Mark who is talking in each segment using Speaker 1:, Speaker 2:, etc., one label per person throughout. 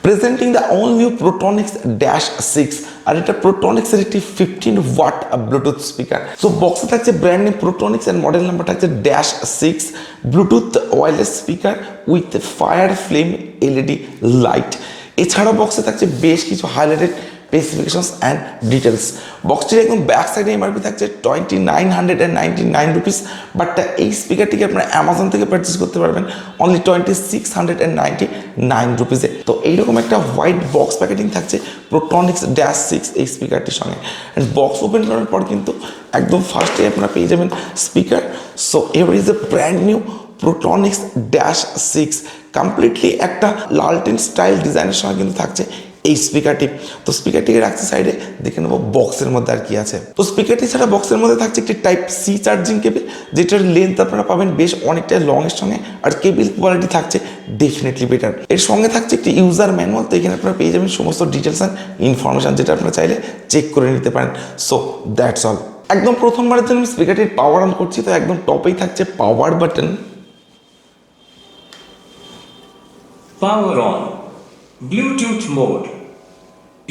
Speaker 1: Presenting the all new Portronics dash 6 আর এটা প্রোট্রনিক্সের একটি 15 ওয়াট ব্লুটুথ স্পিকার। সো বক্সে থাকছে brand name Portronics and model number থাকছে dash 6 bluetooth wireless speaker with fire flame LED light. এছাড়াও বক্সে থাকছে বেশ কিছু হাইলাইটেড স্পেসিফিকেশনস অ্যান্ড ডিটেলস। বক্সটির একদম ব্যাক সাইডে এমআরপি থাকছে 2999 রুপিস, বাট এই স্পিকারটিকে আপনারা অ্যামাজন থেকে পারচেস করতে পারবেন অনলি 2699 রুপিসে। তো এইরকম একটা হোয়াইট বক্স প্যাকেটিং থাকছে প্রোট্রনিক্স ড্যাশ 6 এই স্পিকারটির সঙ্গে। অ্যান্ড বক্স ওপেন করার পর কিন্তু একদম ফার্স্টে আপনারা পেয়ে যাবেন speaker. So ever is a brand new Portronics dash 6 completely একটা লালটেন স্টাইল ডিজাইনের সঙ্গে কিন্তু থাকছে এই স্পিকারটি। তো স্পিকারটিকে রাখছি সাইডে, দেখে নেবো বক্সের মধ্যে আর কি আছে। তো স্পিকারটি ছাড়া বক্সের মধ্যে থাকছে একটি টাইপ সি চার্জিং কেবিল, যেটার লেন্থ আপনারা পাবেন বেশ অনেকটা লং এর সঙ্গে, আর কেবিল কোয়ালিটি থাকছে ডেফিনেটলি বেটার। এর সঙ্গে থাকছে একটি ইউজার ম্যানুয়াল। তো এখানে আপনারা পেয়ে যাবেন সমস্ত ডিটেলস অ্যান্ড ইনফরমেশন, যেটা আপনারা চাইলে চেক করে নিতে পারেন। So that's all. একদম প্রথমবারের জন্য আমি স্পিকারটির পাওয়ার অন করছি, তো একদম টপেই থাকছে power button.
Speaker 2: Power on. Bluetooth mode.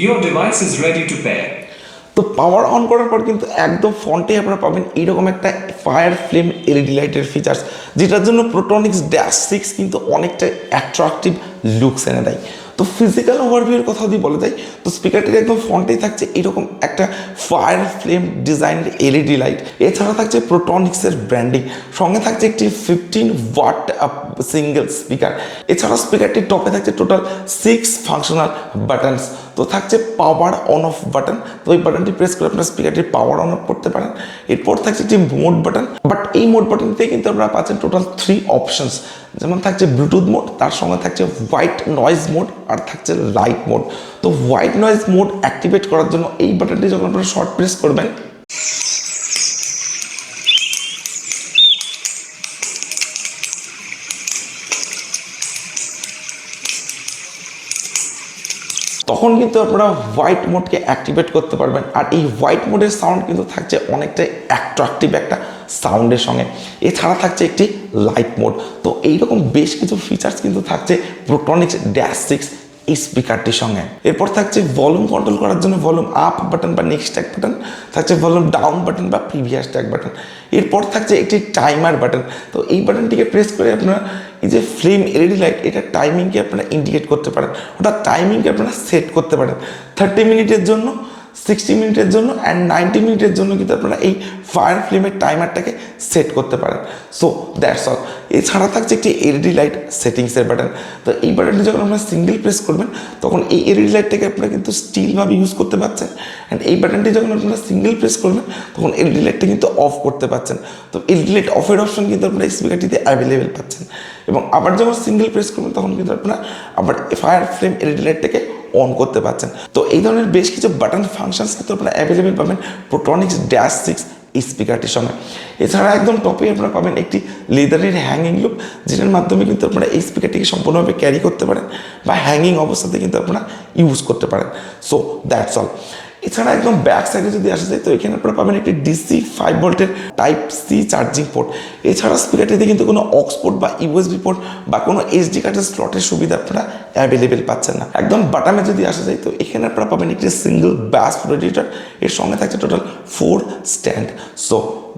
Speaker 2: Your device is ready to pair.
Speaker 1: তো পাওয়ার অন করার পর কিন্তু একদম ফ্রন্টে আপনারা পাবেন এইরকম একটা ফায়ার ফ্লেম এলইডি লাইটের ফিচার্স, যেটার জন্য প্রোট্রনিক্স ড্যাশ 6 কিন্তু অনেকটা অ্যাট্রাকটিভ লুকস এনে দেয়। তো ফিজিক্যাল ওভারভিউর কথা যদি বলা যায়, তো স্পিকারটির একদম ফ্রন্টেই থাকছে এরকম একটা ফায়ার ফ্লেম ডিজাইনের এলইডি লাইট। এছাড়া থাকছে প্রোট্রনিক্সের ব্র্যান্ডিং, সঙ্গে থাকছে একটি 15 ওয়াট সিঙ্গেল স্পিকার। এছাড়া স্পিকারটির টপে থাকছে টোটাল 6 ফাংশনাল বাটনস। তো থাকছে পাওয়ার অন অফ বাটন, তো এই বাটনটি প্রেস করে আপনার স্পিকারটির পাওয়ার অন অফ করতে পারেন। এরপর থাকছে একটি মোড বাটন, বাট এই মোড বাটনটিতে কিন্তু আপনারা পাচ্ছেন টোটাল 3 অপশনস, যেমন থাকছে ব্লুটুথ মোড, তার সঙ্গে থাকছে হোয়াইট নয়েজ মোড, আর থাকছে লাইট মোড। তো হোয়াইট নয়েজ মোড অ্যাক্টিভেট করার জন্য এই বাটনটি যখন আপনারা শর্ট প্রেস করবেন, তখন কিন্তু আপনারা হোয়াইট মোডকে অ্যাক্টিভেট করতে পারবেন। আর এই হোয়াইট মোডের সাউন্ড কিন্তু থাকছে অনেকটাই অ্যাট্রাকটিভ একটা সাউন্ডের সঙ্গে। এছাড়া থাকছে একটি লাইট মোড। তো এইরকম বেশ কিছু ফিচার্স কিন্তু থাকছে প্রোট্রনিক্স ড্যাশ 6 এই স্পিকারটির সঙ্গে। এরপর থাকছে ভলিউম কন্ট্রোল করার জন্য ভলিউম আপ বাটন বা নেক্সট ট্যাগ বাটন, থাকছে ভলিউম ডাউন বাটন বা প্রিভিয়াস ট্যাগ বাটন। এরপর থাকছে একটি টাইমার বাটন। তো এই বাটনটিকে প্রেস করে আপনারা এই যে ফ্লেম এলইডি লাইট, এটা টাইমিংকে আপনারা ইন্ডিকেট করতে পারেন, ওটা টাইমিংকে আপনারা সেট করতে পারেন 30 মিনিটের জন্য, 60 মিনিটের জন্য অ্যান্ড 90 মিনিটের জন্য কিন্তু আপনারা এই ফায়ার ফ্লেমের টাইমারটাকে সেট করতে পারেন। So that's all. এছাড়া থাকছে একটি এলইডি লাইট সেটিংসের বাটন। তো এই বাটনটি যখন আপনারা সিঙ্গেল প্রেস করবেন, তখন এই এলইডি লাইটটাকে আপনারা কিন্তু স্টিলভাবে ইউজ করতে পারছেন। অ্যান্ড এই বাটনটি যখন আপনারা সিঙ্গেল প্রেস করবেন, তখন এলইডি লাইটটা কিন্তু অফ করতে পারছেন। তো এলইডি লাইট অফের অপশন কিন্তু আপনারা এই স্পিকারটিতে অ্যাভেলেবেল পাচ্ছেন। এবং আবার যখন সিঙ্গেল প্রেস করবেন, তখন কিন্তু আপনারা আবার ফায়ার ফ্লেম এলইডি লাইটটাকে অন করতে পারছেন। তো এই ধরনের বেশ কিছু বাটন ফাংশনস কিন্তু আপনারা অ্যাভেলেবেল পাবেন প্রোট্রনিক্স ড্যাশ 6 এই স্পিকারটির সঙ্গে। এছাড়া একদম টপে আপনারা পাবেন একটি লেদারের হ্যাঙ্গিং লুপ, যেটার মাধ্যমে কিন্তু আপনারা এই স্পিকারটিকে সম্পূর্ণভাবে ক্যারি করতে পারেন বা হ্যাঙ্গিং অবস্থাতে কিন্তু আপনারা ইউজ করতে পারেন। So that's all. এছাড়া একদম ব্যাক সাইডে যদি আসা যায়, তো এখানে আপনারা পাবেন একটি ডিসি 5 ভোল্টের টাইপ সি চার্জিং পোর্ট। এছাড়া স্পিকারটিতে কিন্তু কোনো অক্স পোর্ট বা ইউএসবি পোর্ট বা কোনো এসডি কার্ডের স্লটের সুবিধা আপনারা অ্যাভেলেবেল পাচ্ছেন না। একদম বাটামে যদি আসা যায়, তো এখানে আপনারা পাবেন একটি সিঙ্গেল ব্যাস রেডিয়েটর, এর সঙ্গে থাকছে total 4 stand. So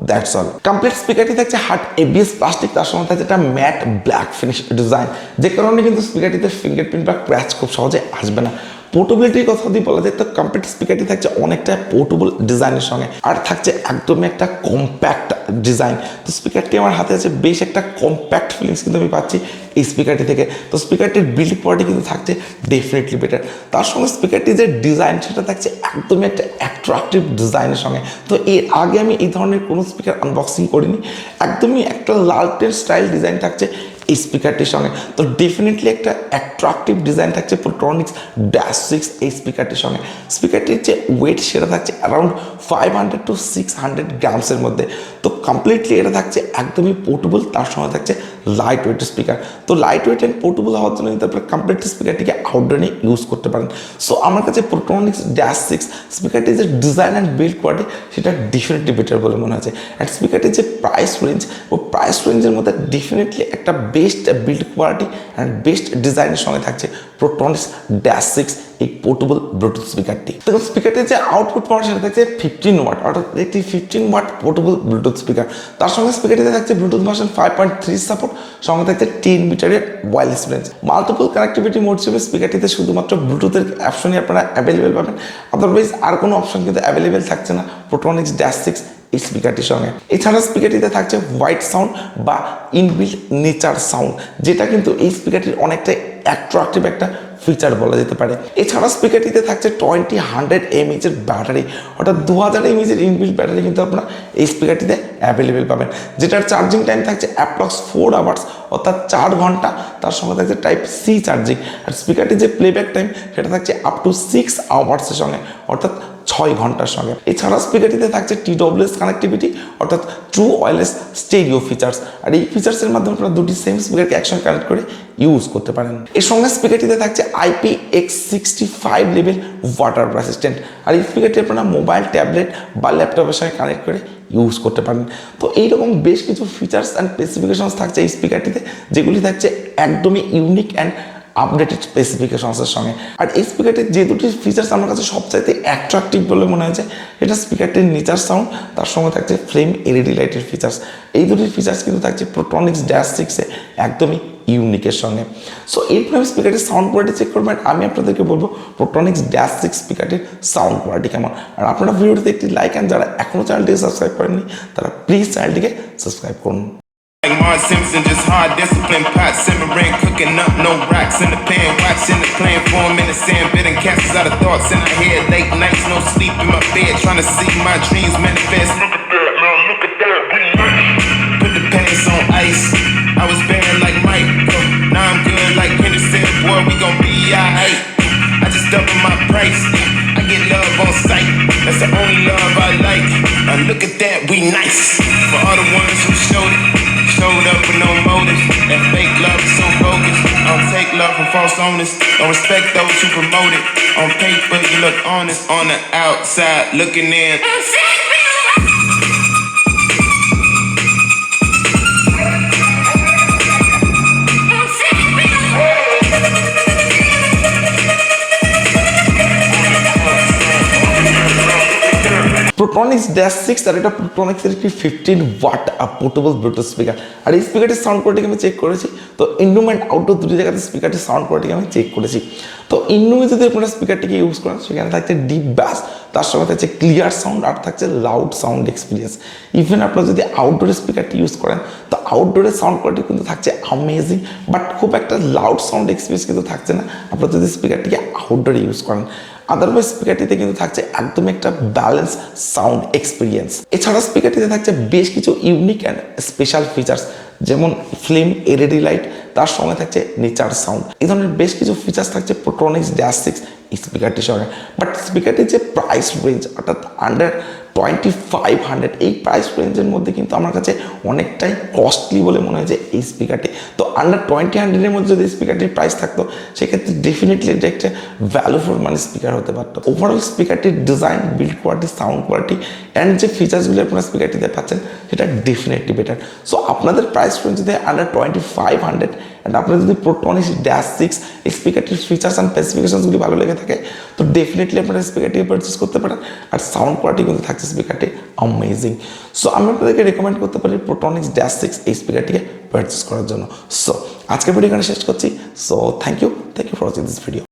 Speaker 1: that's all. Complete স্পিকারটি থাকছে হার্ড এবিএস প্লাস্টিক, তার সঙ্গে থাকছে একটা ম্যাট ব্ল্যাক ফিনিশ ডিজাইন, যে কারণে কিন্তু স্পিকারটিতে ফিঙ্গারপ্রিন্ট বা ক্র্যাচ খুব সহজে আসবে না। পোর্টেবিলিটির কথা যদি বলা যায়, তো কমপ্লিট স্পিকারটি থাকছে অনেকটা পোর্টেবল ডিজাইনের সঙ্গে, আর থাকছে একদমই একটা কম্প্যাক্ট ডিজাইন। তো স্পিকারটি আমার হাতে আছে, বেশ একটা কম্প্যাক্ট ফিলিংস কিন্তু আমি পাচ্ছি এই স্পিকারটি থেকে। তো স্পিকারটির বিল্ড কোয়ালিটি কিন্তু থাকছে ডেফিনেটলি বেটার। তার সঙ্গে স্পিকারটির যে ডিজাইন, সেটা থাকছে একদমই একটা অ্যাট্রাকটিভ ডিজাইনের সঙ্গে। তো এর আগে আমি এই ধরনের কোনো স্পিকার আনবক্সিং করিনি, একদমই একটা লালটেন স্টাইল ডিজাইন থাকছে এই স্পিকারটির সঙ্গে। তো ডেফিনেটলি একটা অ্যাট্রাকটিভ ডিজাইন থাকছে প্রোট্রনিক্স ড্যাশ 6 এই স্পিকারটির সঙ্গে। স্পিকারটির যে ওয়েট, সেটা থাকছে অ্যারাউন্ড 500 to 600 গ্রামসের মধ্যে। তো কমপ্লিটলি এটা থাকছে একদমই পোর্টেবল, তার সঙ্গে থাকছে লাইট ওয়েট স্পিকার। তো লাইট ওয়েট অ্যান্ড পোর্টেবল হওয়ার জন্য কিন্তু আপনারা কমপ্লিট স্পিকারটিকে আউটডোরে ইউজ করতে পারেন। সো আমার কাছে প্রোট্রনিক্স -6 স্পিকারটির যে ডিজাইন অ্যান্ড বিল্ড কোয়ালিটি সেটা ডেফিনেটলি বেটার বলে মনে হচ্ছে। অ্যান্ড স্পিকারটির যে প্রাইস রেঞ্জ, ও প্রাইস রেঞ্জের মধ্যে ডেফিনেটলি একটা best build quality and best ডিজাইনের সঙ্গে থাকছে প্রোট্রনিক্স -6 এই পোর্টেবল ব্লুটুথ স্পিকারটি। দেখুন স্পিকারটির যে আউটপুট পাওয়ার সেটা থাকছে 15 ওয়াট, অর্থাৎ একটি 15 ওয়াট পোর্টেবল ব্লুটুথ স্পিকার। তার সঙ্গে স্পিকারটিতে থাকছে ব্লুটুথ ভার্সন 5.3 সাপোর্ট, সঙ্গে থাকছে 10 মিটারের wireless range. Multiple connectivity mode হিসেবে স্পিকারটিতে শুধুমাত্র ব্লুটুথের অপশনই আপনারা অ্যাভেলেবেল পাবেন, আদারওয়াইজ আর কোনো অপশন কিন্তু অ্যাভেলেবেল থাকছে না প্রোট্রনিক্স -6 এই স্পিকারটির সঙ্গে। এছাড়া স্পিকারটিতে থাকছে হোয়াইট সাউন্ড বা ইনবিল্ট নেচার সাউন্ড, যেটা কিন্তু এই স্পিকারটির অনেকটাই অ্যাট্রাকটিভ একটা ফিচার বলা যেতে পারে। এছাড়া স্পিকারটিতে থাকছে 20 mAh এর ব্যাটারি, অর্থাৎ 2000 mAh এর ইনবিল্ট ব্যাটারি কিন্তু আপনারা এই স্পিকারটিতে অ্যাভেলেবেল পাবেন, যেটার চার্জিং টাইম থাকছে অ্যাপ্রক্স 4 আওয়ার্স, অর্থাৎ 4 ঘন্টা। তার সঙ্গে থাকছে টাইপ সি চার্জিং। আর স্পিকারটির যে প্লেব্যাক টাইম সেটা থাকছে আপ টু 6 আওয়ার্সের সঙ্গে, অর্থাৎ 6 ঘন্টার সঙ্গে। এছাড়া স্পিকারটিতে থাকছে TWS কানেক্টিভিটি, অর্থাৎ ট্রু ওয়্যারলেস স্টেরিও ফিচার্স। আর এই ফিচার্সের মাধ্যমে আপনারা দুটি সেম স্পিকারকে একসঙ্গে কানেক্ট করে ইউজ করতে পারেন। এর সঙ্গে স্পিকারটিতে থাকছে IPX65 লেভেল ওয়াটার রেসিস্ট্যান্ট। আর এই স্পিকারটি আপনারা মোবাইল, ট্যাবলেট বা ল্যাপটপের সঙ্গে কানেক্ট করে ইউজ করতে পারেন। তো এইরকম বেশ কিছু ফিচার্স অ্যান্ড স্পেসিফিকেশনস থাকছে এই স্পিকারটিতে, যেগুলি থাকছে একদমই ইউনিক অ্যান্ড আপডেটেড স্পেসিফিকেশনসের সঙ্গে। আর এই স্পিকারটির যে দুটি ফিচার্স আমার কাছে সবচাইতে অ্যাট্রাকটিভ বলে মনে হয়েছে, এটা স্পিকারটির নেচার সাউন্ড, তার সঙ্গে থাকছে ফ্লেম LED লাইটের ফিচার্স। এই দুটি ফিচার্স কিন্তু থাকছে প্রোট্রনিক্স -6 একদমই ইউনিকের সঙ্গে। সো এরপরে আমি স্পিকারটির সাউন্ড কোয়ালিটি চেক করবেন। আমি আপনাদেরকে বলবো প্রোট্রনিক্স -6 স্পিকারটির সাউন্ড কোয়ালিটি কেমন। আর আপনারা ভিডিওটিতে একটি লাইক অ্যান্ড যারা এখনও চ্যানেলটিকে সাবস্ক্রাইব করেননি তারা প্লিজ চ্যানেলটিকে সাবস্ক্রাইব করুন।
Speaker 3: Like Mark Simpson, just hard discipline, pot simmering, cooking up, no rocks in the pan, watching the plan, 4 minutes sand, bidding castles out of thoughts in my head, late nights, no sleep in my bed, trying to see my dreams manifest. Look at that, man, look at that, put the pants on ice, I was banned like Mike, now I'm good like Henderson, boy, we gon' be alright, I just doubled my price, I get love on sight, that's the only love I like, now look at that, we nice, for all the ones who showed it. Showed up with no motives. That fake love is so bogus. I don't take love from false owners. Don't respect those who promote it. On paper, you look honest. On the outside, looking in.
Speaker 1: প্রোট্রনিক্স -6 আর এটা প্রোট্রনিক্সের একটি 15 watt portable Bluetooth speaker. আর এই স্পিকারটির sound কোয়ালিটিকে আমি check করেছি। তো indoor and outdoor দুটি জায়গাতে স্পিকারটির সাউন্ড কোয়ালিটিকে আমি চেক করেছি। তো ইনডোরে যদি আপনারা স্পিকারটিকে ইউজ করেন সেখানে থাকছে ডিপ ব্যাস, তার সঙ্গে থাকছে ক্লিয়ার সাউন্ড আর থাকছে লাউড সাউন্ড এক্সপিরিয়েন্স। ইভেন আপনারা যদি আউটডোরে স্পিকারটি ইউজ করেন তো আউটডোরের সাউন্ড কোয়ালিটি কিন্তু থাকছে অ্যামেজিং, বাট খুব একটা লাউড সাউন্ড এক্সপিরিয়েন্স কিন্তু থাকছে না আপনারা যদি স্পিকারটিকে আউটডোরে ইউজ করেন। আদারওয়াইজ স্পিকারটিতে কিন্তু থাকছে একদম একটা ব্যালেন্স সাউন্ড এক্সপিরিয়েন্স। এছাড়া স্পিকারটিতে থাকছে বেশ কিছু ইউনিক অ্যান্ড স্পেশাল ফিচার্স, যেমন ফ্লেম LED লাইট, তার সঙ্গে থাকছে নেচার সাউন্ড। এই ধরনের বেশ কিছু ফিচার্স থাকছে প্রোট্রনিক্স -6 এই স্পিকারটির সঙ্গে। বাট স্পিকারটির যে প্রাইস রেঞ্জ, অর্থাৎ আন্ডার 2500, এই প্রাইস রেঞ্জের মধ্যে কিন্তু আমার কাছে অনেকটাই কস্টলি বলে মনে হয়েছে এই স্পিকারটি। তো আন্ডার 2000-এর মধ্যে যদি স্পিকারটির প্রাইস থাকতো সেক্ষেত্রে ডেফিনেটলি এটা একটা ভ্যালু ফর মানি স্পিকার হতে পারতো। ওভারঅল স্পিকারটির design, build quality, sound quality and যে ফিচার্সগুলো আপনারা স্পিকারটিতে পাচ্ছেন সেটা ডেফিনেটলি বেটার। সো আপনাদের প্রাইস রেঞ্জ যদি আন্ডার 2500 অ্যান্ড আপনার যদি প্রোট্রনিক্স -6 এই স্পিকারটির ফিচার্স অ্যান্ড স্পেসিফিকেশনসগুলি ভালো লেগে থাকে তো ডেফিনেটলি আপনারা স্পিকারটিকে পারচেস করতে পারেন। আর সাউন্ড কোয়ালিটি কিন্তু থাকছে স্পিকারটি অ্যামেজিং। সো আমি আপনাদেরকে রেকমেন্ড করতে পারি প্রোট্রনিক্স -6 এই স্পিকারটিকে পারচেস করার জন্য। সো আজকের ভিডিও এখানে শেষ করছি। So thank you for watching this video.